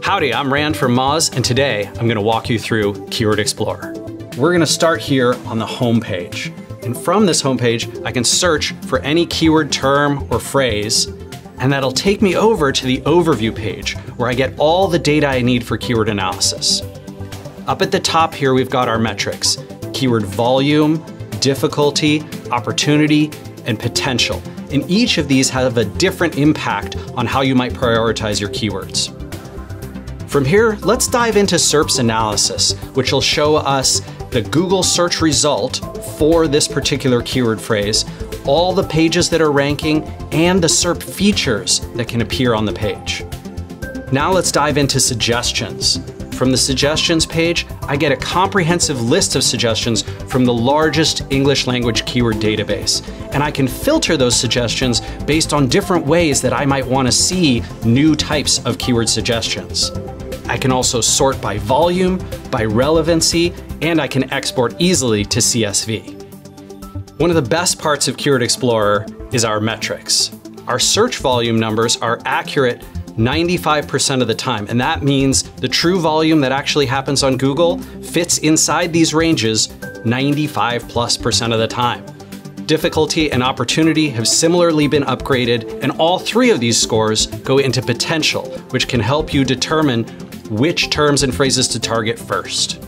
Howdy, I'm Rand from MOZ, and today I'm going to walk you through Keyword Explorer. We're going to start here on the home page. And from this home page, I can search for any keyword term or phrase, and that'll take me over to the overview page where I get all the data I need for keyword analysis. Up at the top here, we've got our metrics: keyword volume, difficulty, opportunity, and potential. And each of these have a different impact on how you might prioritize your keywords. From here, let's dive into SERP's analysis, which will show us the Google search result for this particular keyword phrase, all the pages that are ranking, and the SERP features that can appear on the page. Now let's dive into suggestions. From the suggestions page, I get a comprehensive list of suggestions from the largest English language keyword database. And I can filter those suggestions based on different ways that I might want to see new types of keyword suggestions. I can also sort by volume, by relevancy, and I can export easily to CSV. One of the best parts of Keyword Explorer is our metrics. Our search volume numbers are accurate 95% of the time, and that means the true volume that actually happens on Google fits inside these ranges 95+% of the time. Difficulty and opportunity have similarly been upgraded, and all three of these scores go into potential, which can help you determine which terms and phrases to target first.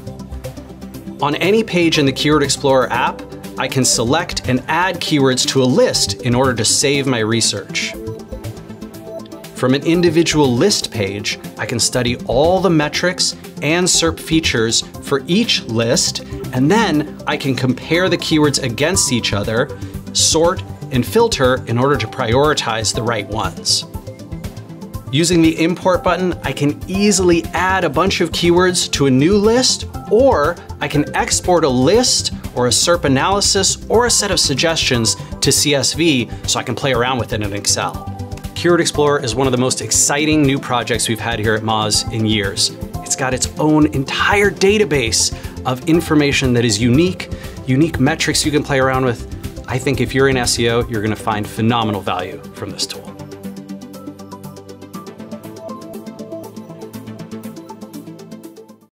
On any page in the Keyword Explorer app, I can select and add keywords to a list in order to save my research. From an individual list page, I can study all the metrics and SERP features for each list, and then I can compare the keywords against each other, sort, and filter in order to prioritize the right ones. Using the import button, I can easily add a bunch of keywords to a new list, or I can export a list or a SERP analysis or a set of suggestions to CSV so I can play around with it in Excel. Keyword Explorer is one of the most exciting new projects we've had here at MOZ in years. It's got its own entire database of information that is unique metrics you can play around with. I think if you're in SEO, you're going to find phenomenal value from this tool.